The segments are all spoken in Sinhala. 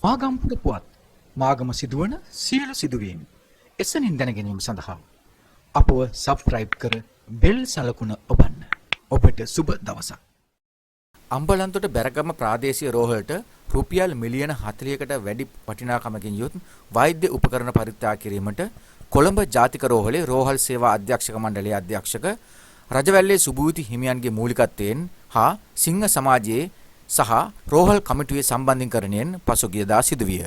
මාගම්පුර පුවත් මාගම සිදුවන සියලු සිදුවීම් එසනින් දැන ගැනීම සඳහා අපව සබ්ස්ක්‍රයිබ් කර බෙල් සලකුණ ඔබන්න. ඔබට සුබ දවසක්. අම්බලන්තොට බැරගම ප්‍රාදේශීය රෝහලට රුපියල් මිලියන 40කට වැඩි වටිනාකමකින් යුත් වෛද්‍ය උපකරණ පරිත්‍යාග කිරීමට කොළඹ ජාතික රෝහලේ රෝහල් සේවා අධ්‍යක්ෂක මණ්ඩලයේ අධ්‍යක්ෂක රජවැල්ලේ සුභූති හිමියන්ගේ මූලිකත්වයෙන් හා සිංහ සමාජයේ සහ රෝහල් කමිටුවේ සම්බන්ධීකරණයෙන් පසුගියදා සිදුවිය.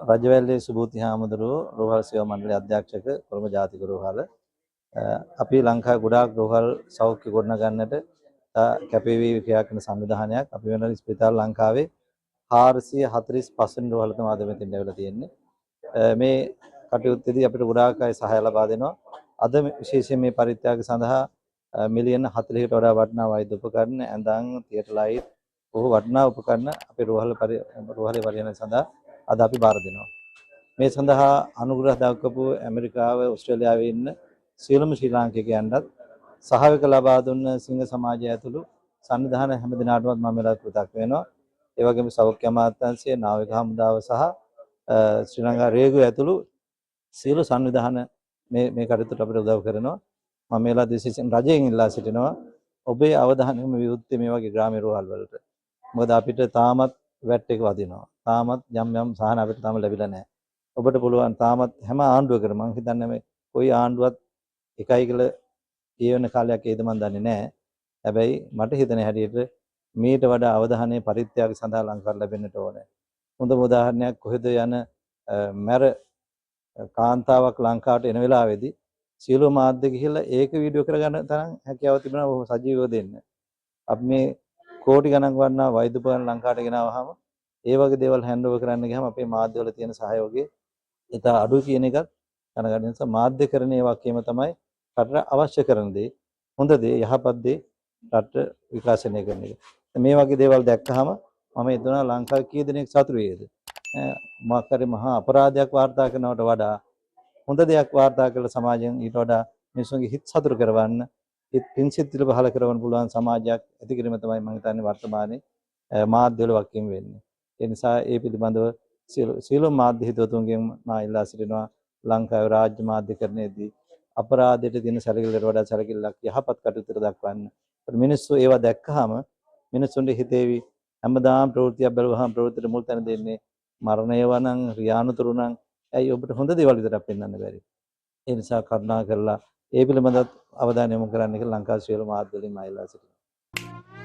රජවැල්ලේ සුභූති හාමුදුරුවෝ රෝහල් සේවා මණ්ඩලයේ අධ්‍යක්ෂක කොළඹ ජාතික රෝහල අපි ලංකාවේ ගොඩාක් රෝහල් සෞඛ්‍ය ගොඩනගන්නට කැපවී ක්‍රියාකරන සංවිධානයක්. අපි වෙන ස්පිතාල ලංකාවේ 445 වෙනි රෝහල තමයි අද මෙතෙන් ඇවිල්ලා තියෙන්නේ. මේ කටයුත්තේදී අපිට ගොඩාක් අය සහාය ලබා දෙනවා. අද විශේෂයෙන් මේ පරිත්‍යාග සඳහා මිලියන 40කට වඩා වටිනා වෛද්‍ය උපකරණ, ඇඳන්, තියටර් ලයිට්, බොහෝ වටිනා උපකරණ අපේ රෝහලේ පරිහරණය සඳහා අද අපි බාර දෙනවා. මේ සඳහා අනුග්‍රහ දක්වපු ඇමරිකාව, ඕස්ට්‍රේලියාවේ ඉන්න සියලුම ශ්‍රී ලාංකිකයන්ටත් සහායක ලබා දුන්න සිංහ සමාජය ඇතුළු සංවිධාන හැම දිනාටමත් මම වෙලා කෘතඥ වෙනවා. ඒ වගේම සෞඛ්‍ය අමාත්‍යාංශය, නාවික හමුදාව සහ ශ්‍රී ලංකා රේගුව ඇතුළු සියලු සංවිධාන මේ කටයුත්තට අපිට උදව් කරනවා. මම මේලා විශේෂයෙන් රජයෙන් ඉල්ලා සිටිනවා ඔබේ අවධානය යොමු විය මේ වගේ ග්‍රාමීය රෝහල් වලට. මොකද අපිට තාමත් වැට් එක වදිනවා. තාමත් යම් සහන අපිට තාම ලැබිලා නැහැ. ඔබට පුළුවන් තාමත් හැම ආණ්ඩුවකටම මම හිතන්නේ මේ කොයි ආණ්ඩුවත් එකයි කියලා කියවන කාලයක් ඒද මන් දන්නේ නැහැ. හැබැයි මට හිතෙන හැටියට මීට වඩා අවධානය පරිත්‍යාග සඳහා ලංකාවට ලැබෙන්නට ඕනේ. හොඳම උදාහරණයක් කොහෙද යන මැර කාන්තාවක් ලංකාවට එන වෙලාවේදී සියලු මාධ්‍ය ගිහිල්ලා ඒක වීඩියෝ කරගන්න තරම් හැකියාව තිබුණා බොහොම සජීවව දෙන්න. අපි මේ කෝටි ගණන් වන්නා වෛද්‍ය උපකරණ ලංකාවට ගෙනාවහම ඒ වගේ දේවල් හෑන්ඩ් ඕවර් කරන්න ගියාම අපේ මාධ්‍ය වල තියෙන සහයෝගය ඉතා අඩුයි කියන එකත් දැනගන්න නිසා මාධ්‍යකරණයේ වාක්‍යම තමයි රටට අවශ්‍ය කරන දේ, හොඳ දේ, යහපත් දේ රට විකාශනය කරන එක. මේ වගේ දේවල් දැක්කහම මම හිතනවා ලංකාවේ කී දෙනෙක් සතුටු වේද? මාකරේ මහා අපරාධයක් වාර්තා කරනවට වඩා හොඳ දෙයක් වාර්තා කළ සමාජයෙන් ඊට වඩා මිනිස්සුන්ගේ හිත සතුටු කරවන්න, හිත පිංසිතිල පහල කරවන්න පුළුවන් සමාජයක් ඇති කිරීම තමයි මම හිතන්නේ වර්තමානයේ මාධ්‍ය වල වක්කීම් වෙන්නේ. ඒ නිසා ඒ පිළිබඳව සියලු මාධ්‍ය හිතවතුන්ගෙන් මා ඉල්ලා සිටිනවා ලංකාවේ රාජ්‍ය මාධ්‍යකරණයේදී අපරාධයට තියෙන සැලකිල්ලට වඩා සැලකිල්ලක් යහපත් කටයුත්තට දක්වන්න. මිනිස්සු ඒවා දැක්කහම මිනිස්සුන්ගේ හිතේවි හැමදාම ප්‍රවෘත්තියක් බැලුවහම ප්‍රවෘත්තියට මුල් තැන දෙන්නේ මරණය වනම් රියානුතුරු නම් ඇයි ඔබට හොඳ දේවල් විතරක් පෙන්වන්න බැරි. ඒ නිසා කරුණා කරලා ඒ පිළිබඳව අවධානය යොමු කරන්න කියලා ලංකාවේ සියලු මාධ්‍ය වලින් මා ඉල්ලා සිටිනවා.